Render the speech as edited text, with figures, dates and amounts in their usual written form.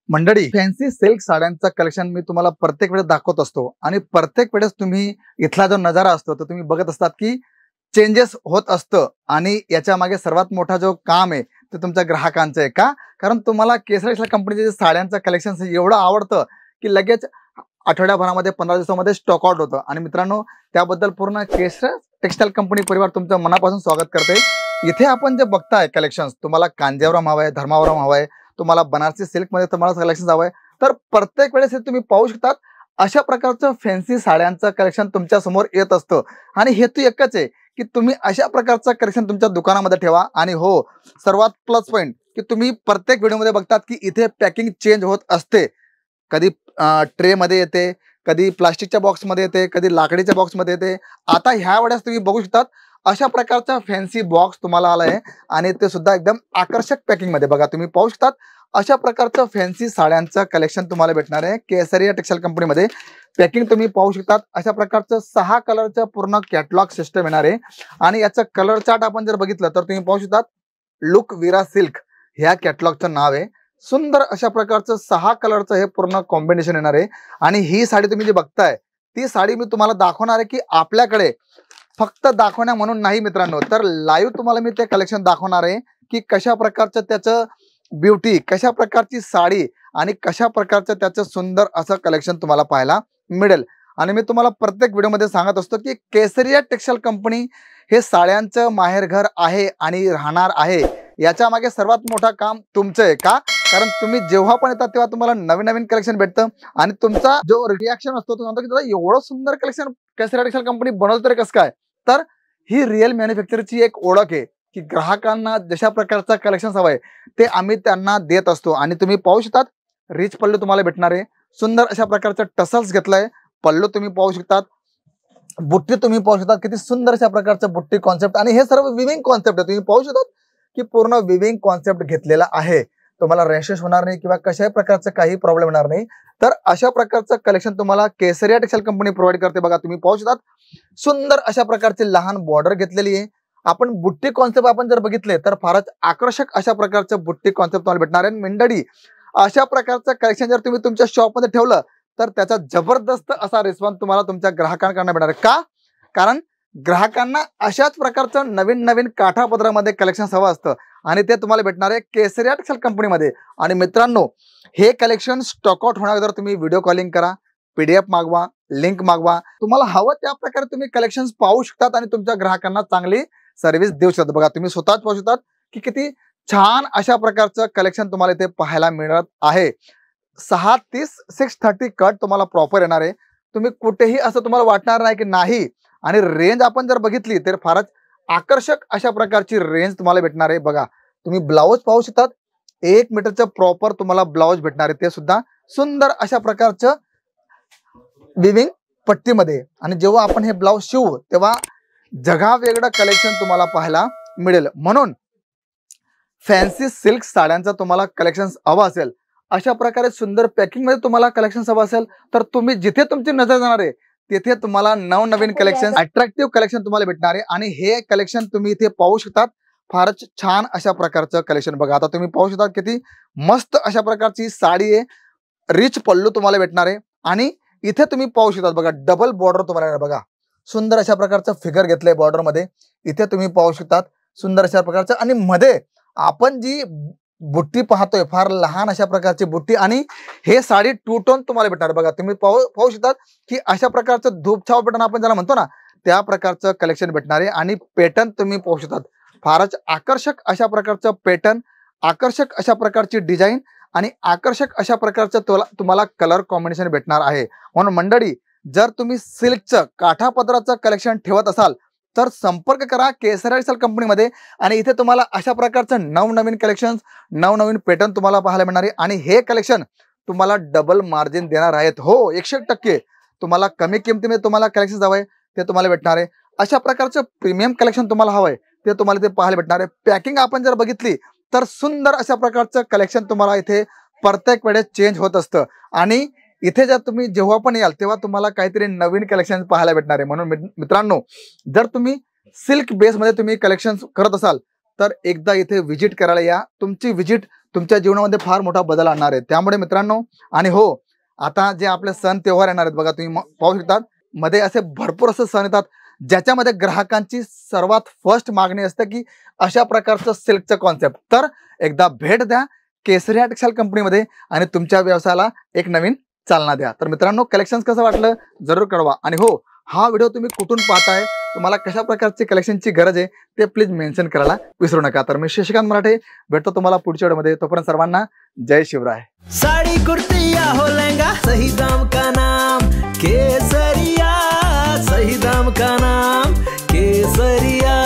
मंडळी, fancy silk साड्यांचा collection मी तुम्हाला प्रत्येक वेळेस दाखवत असतो आणि प्रत्येक वेळेस तुम्ही इथला जो नजारा असतो तो तुम्ही बघत असतात की चेंजेस होत असतं आणि याच्या मागे सर्वात मोठा जो काम आहे ते तुमच्या ग्राहकांचं आहे का? कारण तुम्हाला केसरी कंपनीचे साड्यांचं कलेक्शन एवढं आवडतं की लगेच आठवड्याभरामध्ये 15 दिवसामध्ये स्टॉक आउट होतं. आणि मित्रांनो, त्याबद्दल पूर्ण केसरी टेक्सटाईल कंपनी परिवार तुमचं मनापासून स्वागत करते. इथे आपण जे बघताय कलेक्शन, तुम्हाला कांजीवरम हवंय, धर्मावरम हवंय, तुम्हाला बनारसी सिल्क मध्ये तुम्हाला कलेक्शन हवंय, तर प्रत्येक वेळेस हे तुम्ही पाहू शकतात अशा प्रकारचं फॅन्सी साड्यांचं कलेक्शन तुमच्या समोर येत असतं. आणि हेतू एकच आहे की तुम्ही अशा प्रकारचं कलेक्शन तुमच्या दुकानामध्ये ठेवा. आणि हो, सर्वात प्लस पॉईंट की तुम्ही प्रत्येक व्हिडिओमध्ये बघतात की इथे पॅकिंग चेंज होत असते. कधी ट्रे मध्ये येते, कधी प्लास्टिकच्या बॉक्समध्ये येते, कधी लाकडीच्या बॉक्समध्ये येते. आता ह्या वेळेस तुम्ही बघू शकतात अशा प्रकारचा फॅन्सी बॉक्स तुम्हाला आला आहे आणि ते सुद्धा एकदम आकर्षक पॅकिंग मध्ये. बघा, तुम्ही पाहू शकतात अशा प्रकारचं फॅन्सी साड्यांचं कलेक्शन तुम्हाला भेटणार आहे केसरिया टेक्सटाईल कंपनीमध्ये. पॅकिंग तुम्ही पाहू शकतात अशा प्रकारचं 6 कलरचं पूर्ण कॅटलॉग सिस्टम येणार आहे. आणि याचं कलर चार्ट आपण जर बघितलं तर तुम्ही पाहू शकतात लुक विरा सिल्क ह्या कॅटलॉगचं नाव आहे. सुंदर अशा प्रकारचं 6 कलरचं हे पूर्ण कॉम्बिनेशन येणार आहे. आणि ही साडी तुम्ही जी बघताय ती साडी मी तुम्हाला दाखवणार आहे की आपल्याकडे फक्त दाखवण्या म्हणून नाही मित्रांनो, तर लाईव्ह तुम्हाला मी ते कलेक्शन दाखवणार आहे की कशा प्रकारचं त्याचं ब्युटी, कशा प्रकारची साडी आणि कशा प्रकारचं त्याचं सुंदर असं कलेक्शन तुम्हाला पाहायला मिळेल. आणि मी तुम्हाला प्रत्येक व्हिडिओमध्ये सांगत असतो की केसरिया टेक्सटाईल कंपनी हे साड्यांचं माहेरघर आहे आणि राहणार आहे. याच्या मागे सर्वात मोठं काम तुमचं आहे का? कारण तुम्ही जेव्हा पण येतात तेव्हा तुम्हाला नवीन नवीन कलेक्शन भेटतं आणि तुमचा जो रिॲक्शन असतो तो सांगतो की दादा एवढं सुंदर कलेक्शन केसरिया टेक्सटाईल कंपनी बनवते तरी कसं काय? तर ही रिअल मॅन्युफॅक्चरची एक ओळख आहे की ग्राहकांना जशा प्रकारचा कलेक्शन हवंय ते आम्ही त्यांना देत असतो. आणि तुम्ही पाहू शकतात रिच पल्लू तुम्हाला भेटणार आहे. सुंदर अशा प्रकारचं टसल्स घेतलंय. पल्लू तुम्ही पाहू शकतात, बुट्टी तुम्ही पाहू शकतात, किती सुंदर अशा प्रकारचं बुट्टी कॉन्सेप्ट. आणि हे सर्व विविंग कॉन्सेप्ट आहे. तुम्ही पाहू शकतात की पूर्ण विविंग कॉन्सेप्ट घेतलेला आहे. तुम्हाला रॅशेस होणार नाही किंवा कशाही प्रकारचं काही प्रॉब्लेम होणार नाही. तर अशा प्रकारचं कलेक्शन तुम्हाला केसरिया टेक्सटाईल कंपनी प्रोव्हाइड करते. बघा, तुम्ही पाहू शकतात सुंदर अशा प्रकारची लहान बॉर्डर घेतलेली आहे. आपण बुट्टी कॉन्सेप्ट आपण जर बघितले तर फारच आकर्षक अशा प्रकारचं बुट्टी कॉन्सेप्ट तुम्हाला भेटणार आहे. मंडळी, अशा प्रकारचं कलेक्शन जर तुम्ही तुमच्या शॉपमध्ये ठेवलं तर त्याचा जबरदस्त असा रिस्पॉन्स तुम्हाला तुमच्या ग्राहकांकडून भेटणार आहे का? कारण ग्राहकांना अशाच प्रकारचं नवीन नवीन काठापदरामध्ये कलेक्शन हवं असतं आणि ते तुम्हाला भेटणार आहे केसरिया टेक्सटाईल कंपनीमध्ये. आणि मित्रांनो, हे कलेक्शन स्टॉक आउट होण्याअगोदर तुम्ही व्हिडिओ कॉलिंग करा, PDF मागवा, लिंक मागवा. तुम्हाला हवं त्या प्रकारे तुम्ही कलेक्शन पाहू शकतात आणि तुमच्या ग्राहकांना चांगली सर्व्हिस देऊ शकतात. बघा, तुम्ही स्वतःच पाहू शकतात की किती छान अशा प्रकारचं कलेक्शन तुम्हाला इथे पाहायला मिळत आहे. 6:30 6:30 कट तुम्हाला प्रॉपर येणार आहे. तुम्ही कुठेही असं तुम्हाला वाटणार नाही की नाही. आणि रेंज आपण जर बघितली तर फारच आकर्षक अशा प्रकारची रेंज तुम्हाला भेटणार आहे. बघा, तुम्ही ब्लाऊज पाहू शकतात 1 मीटरचं प्रॉपर तुम्हाला ब्लाऊज भेटणार आहे, ते सुद्धा सुंदर अशा प्रकारचं विविंग पट्टीमध्ये. आणि जेव्हा आपण हे ब्लाऊज शिवू तेव्हा जगावेगळं कलेक्शन तुम्हाला पाहायला मिळेल. म्हणून फॅन्सी सिल्क साड्यांचा तुम्हाला कलेक्शन हवं असेल, अशा प्रकारे सुंदर पॅकिंग मध्ये तुम्हाला कलेक्शन हवं असेल, तर तुम्ही जिथे तुमची नजर जाणार आहे तिथे तुम्हाला नवनवीन कलेक्शन, अट्रॅक्टिव्ह कलेक्शन तुम्हाला भेटणार आहे. आणि हे कलेक्शन तुम्ही इथे पाहू शकतात फारच छान अशा प्रकारचं कलेक्शन. बघा, आता तुम्ही पाहू शकता किती मस्त अशा प्रकारची साडी आहे. रिच पल्लू तुम्हाला भेटणार आहे. आणि इथे तुम्ही पाहू शकतात बघा डबल बॉर्डर तुम्हाला, बघा सुंदर अशा प्रकारचं फिगर घेतलंय बॉर्डर मध्ये. इथे तुम्ही पाहू शकतात सुंदर अशा प्रकारचं. आणि मध्ये आपण जी बुट्टी पाहतोय फार लहान अशा प्रकारची बुट्टी. आणि हे साडी 2 टोन तुम्हाला भेटणार. बघा, तुम्ही पाहू शकतात की अशा प्रकारचं धूपछाव पॅटर्न आपण ज्याला म्हणतो ना, त्या प्रकारचं कलेक्शन भेटणार आहे. आणि पॅटर्न तुम्ही पाहू शकतात फारच आकर्षक अशा प्रकारचं पॅटर्न, आकर्षक अशा प्रकारची डिझाईन आणि आकर्षक अशा प्रकारचं तुम्हाला कलर कॉम्बिनेशन भेटणार आहे. म्हणून मंडळी, जर तुम्ही सिल्कचं काठापदराचं कलेक्शन ठेवत असाल तर संपर्क करा केसरिया टेक्सटाईल कंपनीमध्ये. आणि इथे तुम्हाला अशा प्रकारचं नवनवीन कलेक्शन, नवनवीन पॅटर्न तुम्हाला पाहायला मिळणार आहे. आणि हे कलेक्शन तुम्हाला डबल मार्जिन देणार आहेत. हो, 100% तुम्हाला कमी किमतीमध्ये तुम्हाला कलेक्शन हवंय ते तुम्हाला भेटणार आहे. अशा प्रकारचं प्रीमियम कलेक्शन तुम्हाला हवंय ते तुम्हाला इथे पाहायला भेटणार आहे. पॅकिंग आपण जर बघितली तर सुंदर अशा प्रकारचं कलेक्शन तुम्हाला इथे प्रत्येक वेळेस चेंज होत असतं. आणि इथे जर तुम्ही जेव्हा पण याल तेव्हा तुम्हाला काहीतरी नवीन कलेक्शन पाहायला भेटणार आहे. म्हणून मित्रांनो, जर तुम्ही सिल्क बेसमध्ये तुम्ही कलेक्शन करत असाल तर एकदा इथे व्हिजिट करायला या. तुमची व्हिजिट तुमच्या जीवनामध्ये फार मोठा बदल आणणार आहे. त्यामुळे मित्रांनो, आणि हो, आता जे आपले सण त्योहार येणार आहेत बघा, तुम्ही पाहू शकता मध्ये असे भरपूर असे सण येतात ज्याच्यामध्ये ग्राहकांची सर्वात फर्स्ट मागणी असते की अशा प्रकारचं सिल्कचं कॉन्सेप्ट. तर एकदा भेट द्या केसरिया टेक्सटाईल कंपनीमध्ये आणि तुमच्या व्यवसायाला एक नवीन चालना द्या. तर मित्रांनो, कलेक्शन कसं वाटलं जरूर कळवा. आणि हो, हा व्हिडिओ तुम्ही कुठून पाहताय, तुम्हाला कशा प्रकारची कलेक्शनची गरज आहे ते प्लीज मेन्शन करायला विसरू नका. तर मी शशिकांत मराठे भेटतो तुम्हाला पुढच्या व्हिडिओमध्ये. तोपर्यंत सर्वांना जय शिवराय. साड़ी कुर्ती या हो लहंगा, सही दाम का नाम केसरिया, सही दाम का नाम केसरिया.